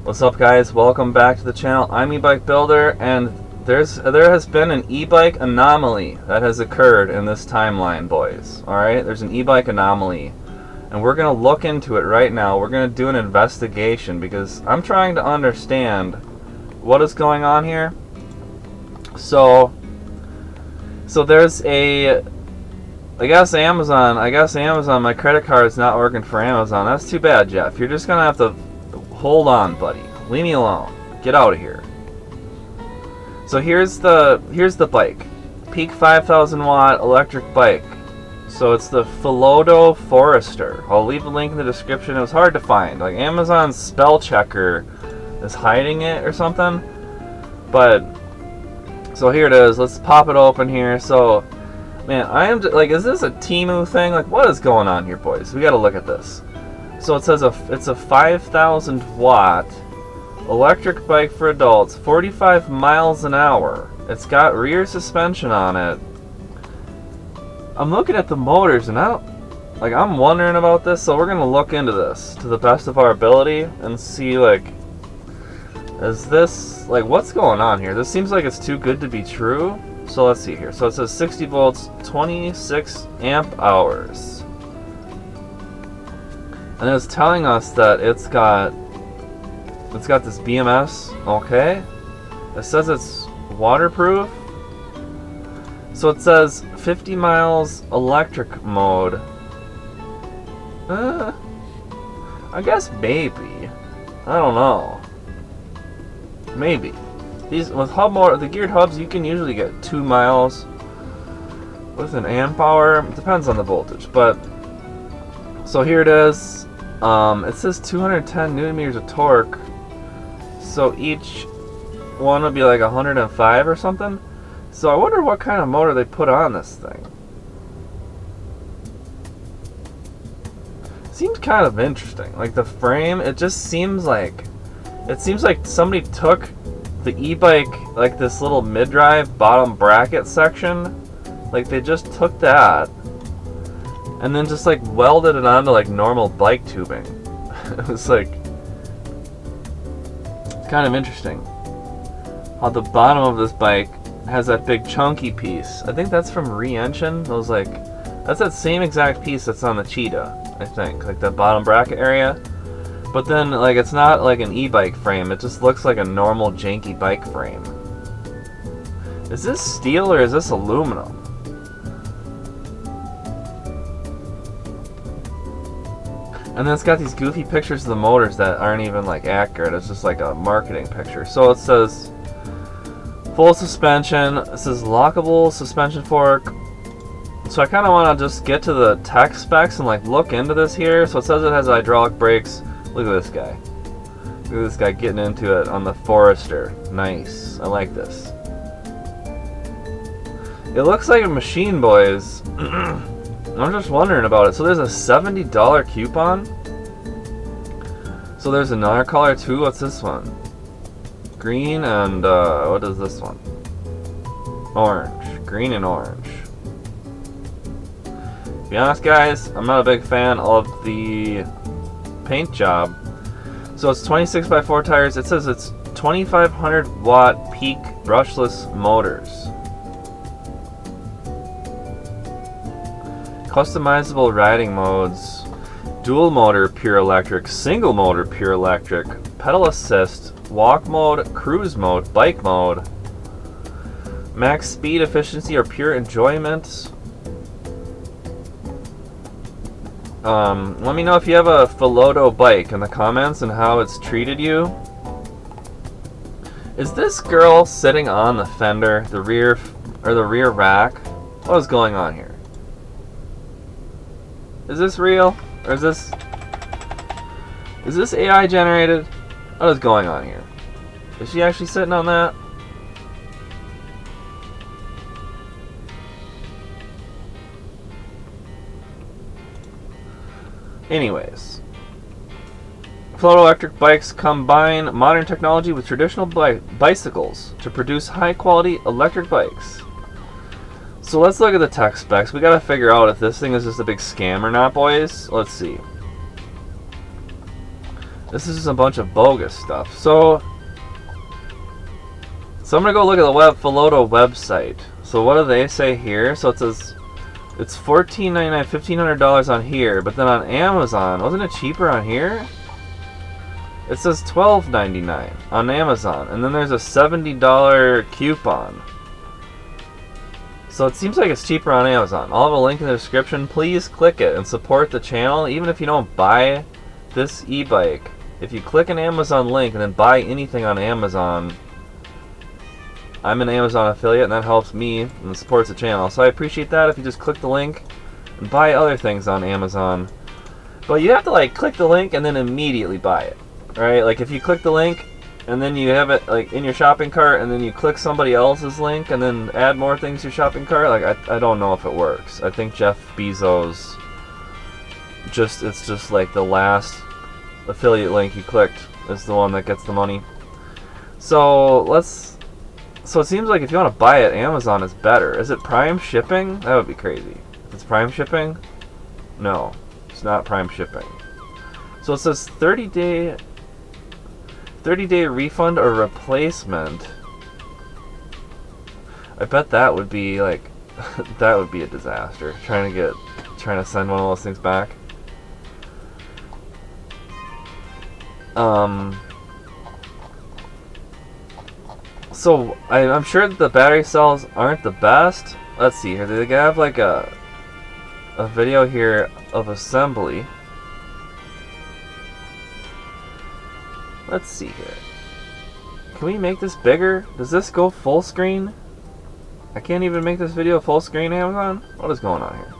What's up, guys? Welcome back to the channel. I'm EBike Builder, and there has been an e-bike anomaly that has occurred in this timeline, boys. Alright, there's an e-bike anomaly, and we're going to look into it right now. We're going to do an investigation because I'm trying to understand what is going on here. So there's I guess Amazon, my credit card is not working for Amazon. That's too bad, Jeff. You're just going to have to hold on, buddy. Leave me alone. Get out of here. So here's the bike. Peak 5,000 watt electric bike. So it's the PHILODO Forester. I'll leave a link in the description. It was hard to find. Like Amazon's spell checker is hiding it or something. But so here it is. Let's pop it open here. So man, I am just, like, is this a Temu thing? Like, what is going on here, boys? We got to look at this. So it says it's a 5,000 watt electric bike for adults, 45 miles an hour. It's got rear suspension on it. I'm looking at the motors and I'm wondering about this, so we're gonna look into this to the best of our ability and see, like, is this, like, what's going on here? This seems like it's too good to be true. So let's see here. So it says 60 volts, 26 amp hours. And it's telling us that it's got this BMS, okay. It says it's waterproof. So it says 50 miles electric mode. I guess maybe. I don't know. Maybe. These with hub motor, the geared hubs, you can usually get 2 miles with an amp hour. It depends on the voltage, but so here it is. It says 210 newton meters of torque. So each one would be like 105 or something. So I wonder what kind of motor they put on this thing. Seems kind of interesting. Like the frame, it seems like somebody took the e-bike, like this little mid-drive bottom bracket section, like they just took that and then just like welded it onto like normal bike tubing. It was like, it's kind of interesting how the bottom of this bike has that big chunky piece. I think that's from Re-Engine. That's that same exact piece that's on the Cheetah, I think, like the bottom bracket area. But then, like, it's not like an e-bike frame. It just looks like a normal janky bike frame. Is this steel or is this aluminum? And then it's got these goofy pictures of the motors that aren't even, like, accurate. It's just like a marketing picture. So it says full suspension. It says lockable suspension fork. So I kind of want to just get to the tech specs and, like, look into this here. So it says it has hydraulic brakes. Look at this guy. Look at this guy getting into it on the Forester. Nice. I like this. It looks like a machine, boys. I'm just wondering about it. So there's a $70 coupon. So there's another color too. What's this one? Green and what is this one? Orange. Green and orange. To be honest, guys, I'm not a big fan of the paint job. So it's 26 by 4 tires. It says it's 2500 watt peak brushless motors. Customizable riding modes. Dual motor pure electric, single motor pure electric, pedal assist, walk mode, cruise mode, bike mode, max speed, efficiency, or pure enjoyment. Let me know if you have a PHILODO bike in the comments and how it's treated you. Is this girl sitting on the fender, the rear rack? What is going on here? Is this real? Or is this AI generated? What is going on here? Is she actually sitting on that? Anyways, PHILODO electric bikes combine modern technology with traditional bicycles to produce high-quality electric bikes. So let's look at the tech specs. We gotta figure out if this thing is just a big scam or not, boys. Let's see. This is just a bunch of bogus stuff. So I'm gonna go look at the PHILODO website. So what do they say here? So it says it's $14.99, $1,500 on here, but then on Amazon, wasn't it cheaper on here? It says $12.99 on Amazon, and then there's a $70 coupon. So it seems like it's cheaper on Amazon. I'll have a link in the description. Please click it and support the channel, even if you don't buy this e-bike. If you click an Amazon link and then buy anything on Amazon, I'm an Amazon affiliate, and that helps me and supports the channel. So I appreciate that if you just click the link and buy other things on Amazon. But you have to like click the link and then immediately buy it, right? Like if you click the link and then you have it like in your shopping cart, and then you click somebody else's link and then add more things to your shopping cart, like I don't know if it works. I think Jeff Bezos it's just like the last affiliate link you clicked is the one that gets the money. So it seems like if you want to buy it, Amazon is better. Is it Prime shipping? That would be crazy. If it's Prime shipping? No, it's not Prime shipping. So it says 30-day refund or replacement. I bet that would be like that would be a disaster. Trying to send one of those things back. So I'm sure that the battery cells aren't the best. Let's see here. They have like a video here of assembly. Let's see here. Can we make this bigger? Does this go full screen? I can't even make this video full screen, Amazon? What is going on here?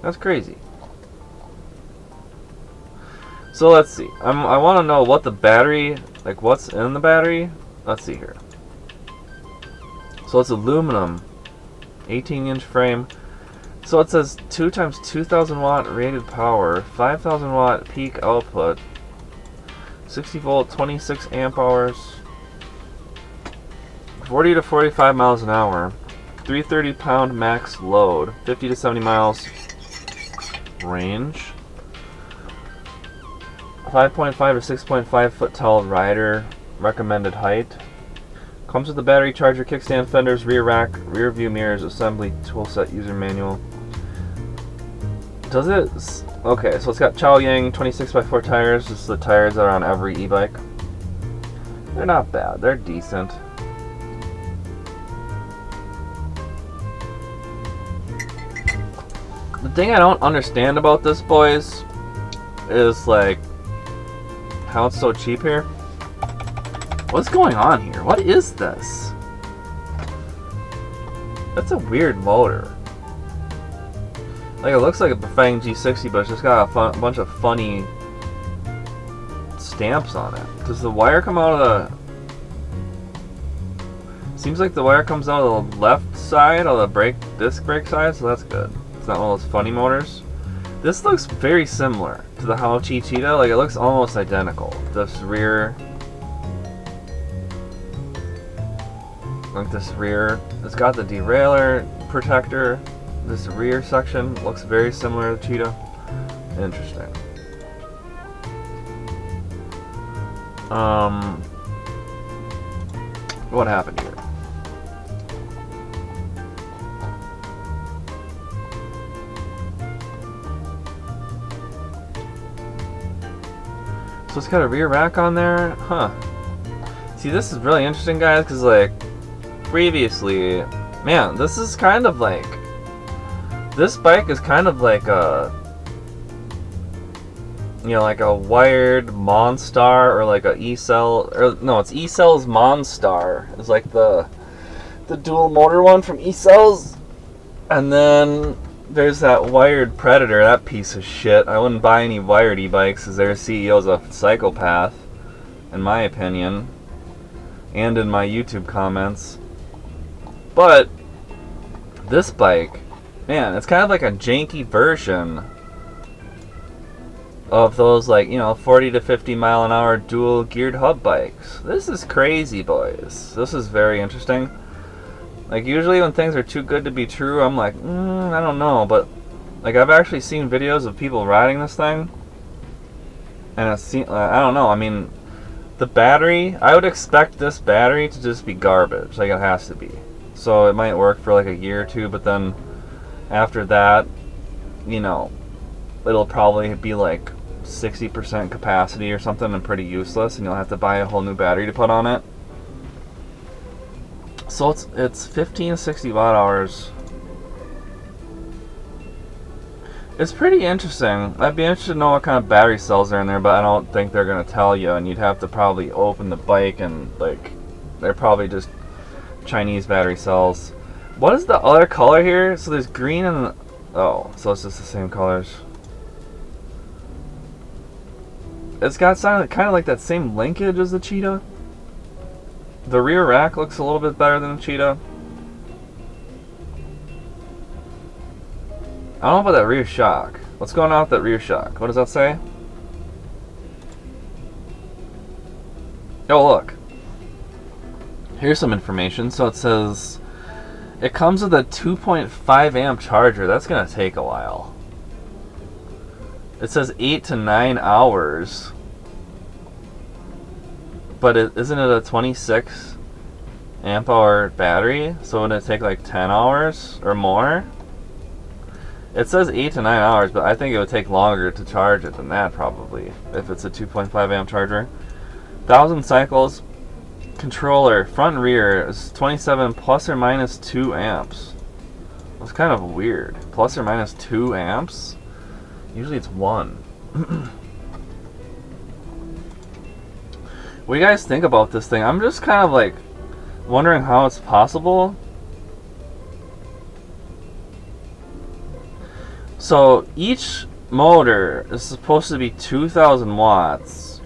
That's crazy. So let's see. I want to know what the battery, like what's in the battery. Let's see here. So it's aluminum, 18-inch frame. So it says 2 times 2,000 watt rated power, 5,000 watt peak output, 60 volt, 26 amp hours, 40 to 45 miles an hour, 330 pound max load, 50 to 70 miles range, 5.5 to 6.5 foot tall rider recommended height. Comes with the battery charger, kickstand, fenders, rear rack, rear view mirrors, assembly toolset, user manual. Does it? Okay, so it's got Chaoyang 26x4 tires. This is the tires that are on every e-bike. They're not bad. They're decent. The thing I don't understand about this, boys, is like how it's so cheap here. What's going on here? What is this? That's a weird motor. Like it looks like a Bafang G60, but it's just got a bunch of funny stamps on it. Does the wire come out of the... Seems like the wire comes out of the left side, of the disc brake side, so that's good. It's not one of those funny motors. This looks very similar to the Haochi Cheetah. Like it looks almost identical. This rear... Like this rear, it's got the derailleur protector. This rear section looks very similar to Cheetah. Interesting. What happened here? So it's got a rear rack on there, huh? See, this is really interesting, guys, because like previously, man, this is kind of like, this bike is kind of like a, you know, like a wired Monstar or like a E-Cell, or no, it's E-Cell's Monstar. It's like the dual motor one from E-Cells, and then there's that wired Predator, that piece of shit. I wouldn't buy any wired e-bikes because their CEO's a psychopath, in my opinion, and in my YouTube comments. But this bike, man, it's kind of like a janky version of those, like, you know, 40 to 50 mile an hour dual geared hub bikes. This is crazy, boys. This is very interesting. Like, usually when things are too good to be true, I'm like, I don't know. But like, I've actually seen videos of people riding this thing, And I don't know. I mean, the battery, I would expect this battery to just be garbage. Like, it has to be. So it might work for like a year or two, but then after that, you know, it'll probably be like 60% capacity or something and pretty useless, and you'll have to buy a whole new battery to put on it. So it's 1560 watt hours. It's pretty interesting. I'd be interested to know what kind of battery cells are in there, but I don't think they're going to tell you, and you'd have to probably open the bike, and like, they're probably just Chinese battery cells. What is the other color here? So there's green and... oh, so it's just the same colors. It's got kind of like that same linkage as the Cheetah. The rear rack looks a little bit better than the Cheetah. I don't know about that rear shock. What's going on with that rear shock? What does that say? Oh, look. Here's some information. So it says it comes with a 2.5 amp charger. That's going to take a while. It says 8 to 9 hours. But isn't it a 26 amp hour battery? So wouldn't it take like 10 hours or more? It says 8 to 9 hours, but I think it would take longer to charge it than that probably, if it's a 2.5 amp charger. 1,000 cycles. Controller, front and rear, is 27 plus or minus 2 amps. That's kind of weird. Plus or minus 2 amps? Usually it's 1. What do you guys think about this thing? I'm just kind of like wondering how it's possible. So each motor is supposed to be 2,000 watts,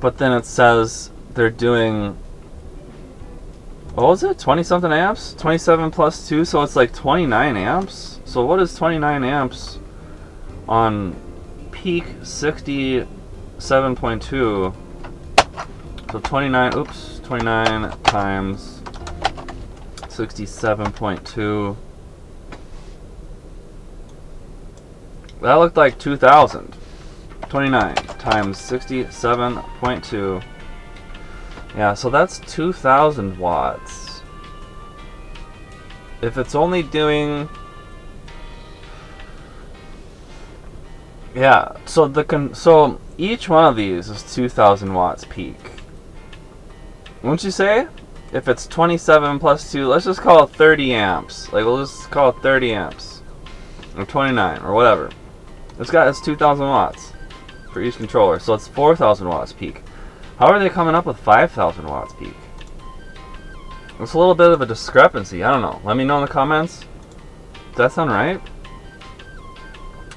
but then it says they're doing, what was it, 20 something amps? 27 plus 2, so it's like 29 amps. So what is 29 amps on peak 67.2? So 29 times 67.2. That looked like 2,000. 29 times 67.2. Yeah, so that's 2,000 watts. If it's only doing... yeah, so so each one of these is 2,000 watts peak. Wouldn't you say? If it's 27 plus 2, let's just call it 30 amps. Like, we'll just call it 30 amps. Or 29, or whatever. It's 2,000 watts for each controller, so it's 4,000 watts peak. How are they coming up with 5,000 watts peak? It's a little bit of a discrepancy. I don't know. Let me know in the comments. Does that sound right?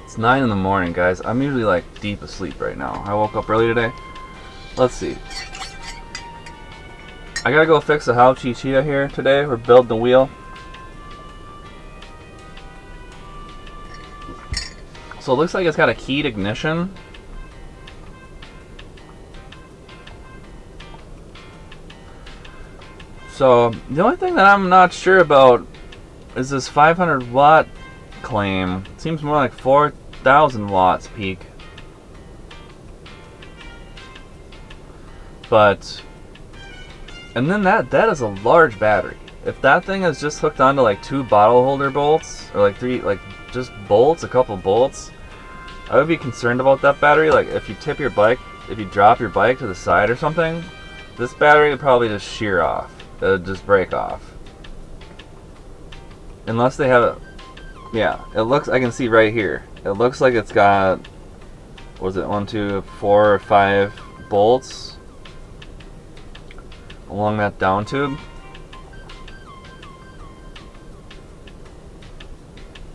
It's 9 in the morning, guys. I'm usually like deep asleep right now. I woke up early today. Let's see. I gotta go fix the Hauchi Cheetah here today. We're building the wheel. So it looks like it's got a keyed ignition. So the only thing that I'm not sure about is this 500 watt claim. It seems more like 4,000 watts peak. But, and then that is a large battery. If that thing is just hooked onto like 2 bottle holder bolts, or like 3, like just bolts, a couple bolts, I would be concerned about that battery. Like if you tip your bike, if you drop your bike to the side or something, this battery would probably just shear off. It would just break off. Unless they have it. Yeah, it looks, I can see right here. It looks like it's got, what was it, 1, 2, 4 or 5 bolts along that down tube.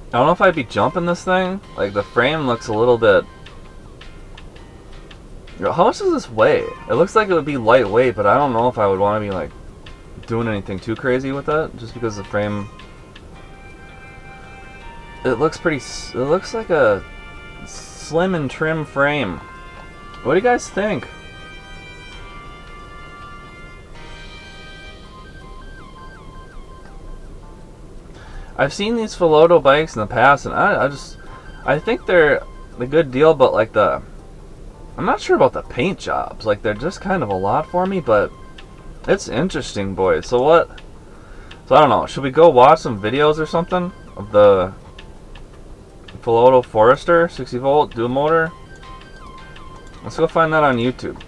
I don't know if I'd be jumping this thing. Like, the frame looks a little bit... How much does this weigh? It looks like it would be lightweight, but I don't know if I would want to be, like, doing anything too crazy with that, just because the frame... It looks pretty... It looks like a slim and trim frame. What do you guys think? I've seen these PHILODO bikes in the past, and I think they're a good deal, but like the I'm not sure about the paint jobs. Like, they're just kind of a lot for me, but it's interesting, boys. So what? So I don't know. Should we go watch some videos or something of the PHILODO Forester 60 volt dual motor? Let's go find that on YouTube.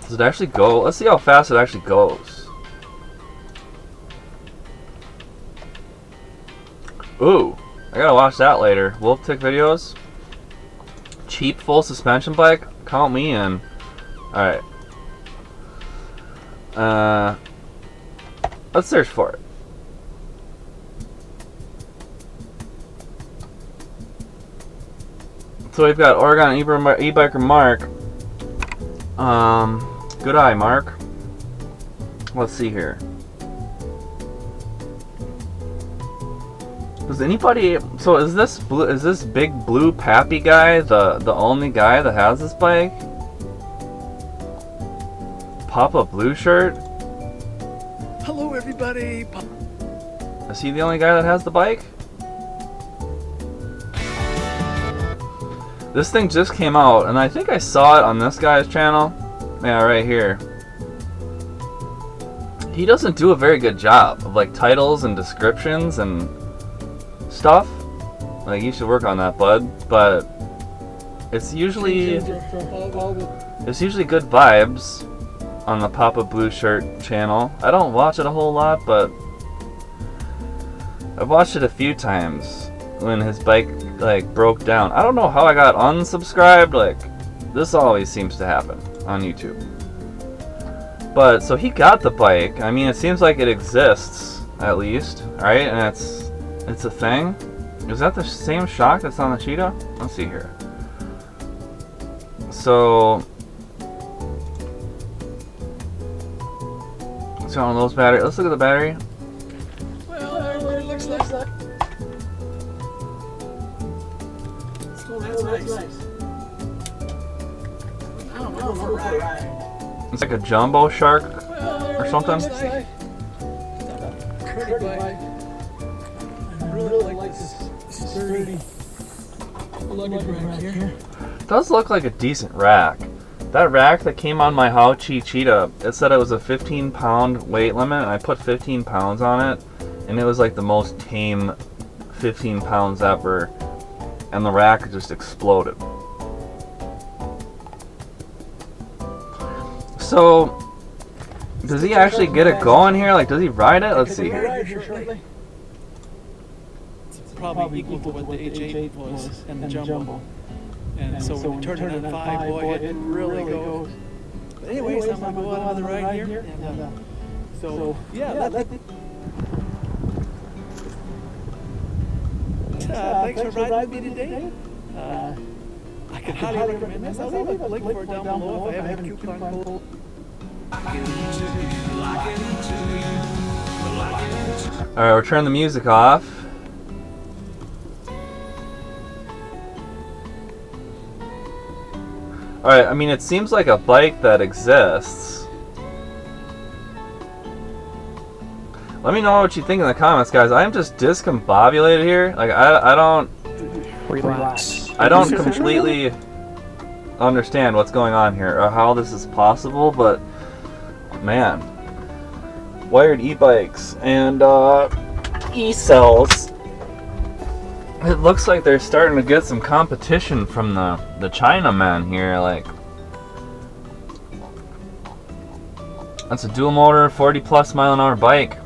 Does it actually go? Let's see how fast it actually goes. Ooh, I gotta watch that later. Wolf Tick videos. Cheap full suspension bike? Count me in. Alright. Let's search for it. So we've got Oregon e-biker Mark. Good eye, Mark. Let's see here. Does anybody? So is this blue? Is this big blue Pappy guy the only guy that has this bike? Papa Blue shirt. Hello, everybody. Is he the only guy that has the bike? This thing just came out, and I think I saw it on this guy's channel. Yeah, right here. He doesn't do a very good job of like titles and descriptions and stuff. Like, you should work on that, bud. But it's usually good vibes on the Papa Blue Shirt channel. I don't watch it a whole lot, but I've watched it a few times when his bike like broke down. I don't know how I got unsubscribed. Like, this always seems to happen on YouTube. But so he got the bike. I mean, it seems like it exists at least, right? And it's a thing. Is that the same shock that's on the Cheetah? Let's see here. So it's on those batteries. Let's look at the battery. Well, everybody looks like that. That's nice. I don't know for a ride. It's like a jumbo shark or something. Pretty bike. I really like this sturdy luggage rack here. It does look like a decent rack. That rack that came on my Hauchi Cheetah, it said it was a 15-pound weight limit, and I put 15 pounds on it, and it was like the most tame 15 pounds ever, and the rack just exploded. So, does he actually get it going here? Like, does he ride it? Let's see here. It's probably equal to what the H8 was and the Jumbo. And so when we turn it on 5, boy, it really goes. But anyways, I'm going to go out on the ride here. And, so, yeah, thanks for riding with me today. I can highly recommend this. I'll leave a link for it down below if I have a coupon code. Alright, we'll turn the music off. Alright, I mean, it seems like a bike that exists. Let me know what you think in the comments, guys. I'm just discombobulated here. Like, I don't... Relax. I don't completely understand what's going on here or how this is possible, but man, wired e-bikes and e-cells. It looks like they're starting to get some competition from the Chinamen here. Like, that's a dual motor, 40+ mile an hour bike,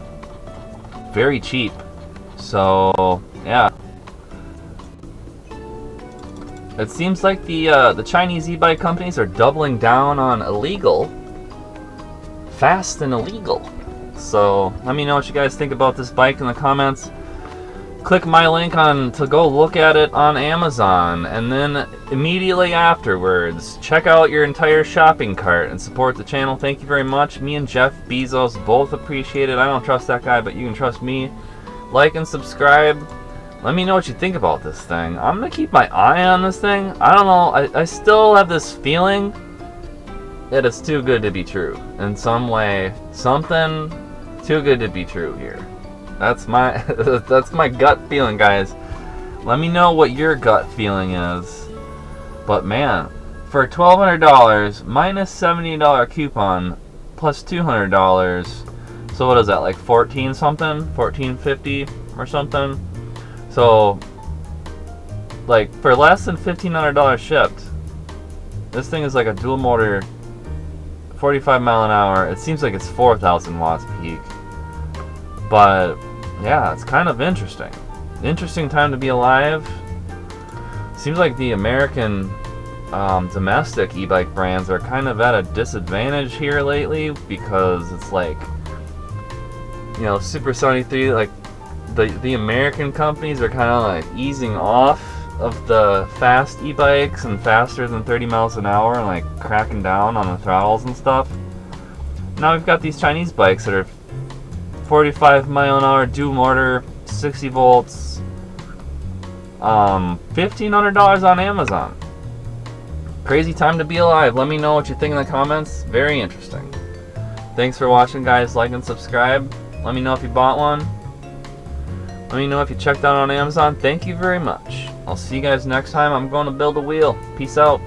very cheap. So yeah. It seems like the Chinese e-bike companies are doubling down on illegal, fast and illegal. So let me know what you guys think about this bike in the comments. Click my link to go look at it on Amazon, and then immediately afterwards, check out your entire shopping cart and support the channel. Thank you very much. Me and Jeff Bezos both appreciate it. I don't trust that guy, but you can trust me. Like and subscribe. Let me know what you think about this thing. I'm gonna keep my eye on this thing. I don't know, I still have this feeling that it's too good to be true. In some way, something too good to be true here. That's my that's my gut feeling, guys. Let me know what your gut feeling is. But man, for $1,200 minus $70 coupon plus $200. So what is that, like 14 something, 1450 or something? So like for less than $1,500 shipped, this thing is like a dual motor, 45 mile an hour. It seems like it's 4,000 watts peak, but yeah, it's kind of interesting. Interesting time to be alive. Seems like the American domestic e-bike brands are kind of at a disadvantage here lately, because it's like, you know, Super 73, like the American companies are kind of like easing off of the fast e-bikes and faster than 30 miles an hour and like cracking down on the throttles and stuff. Now we've got these Chinese bikes that are 45 mile an hour dual motor, 60 volts, $1,500 on Amazon. Crazy time to be alive. Let me know what you think in the comments. Very interesting. Thanks for watching, guys. Like and subscribe. Let me know if you bought one. Let me know if you checked out on Amazon. Thank you very much. I'll see you guys next time. I'm going to build a wheel. Peace out.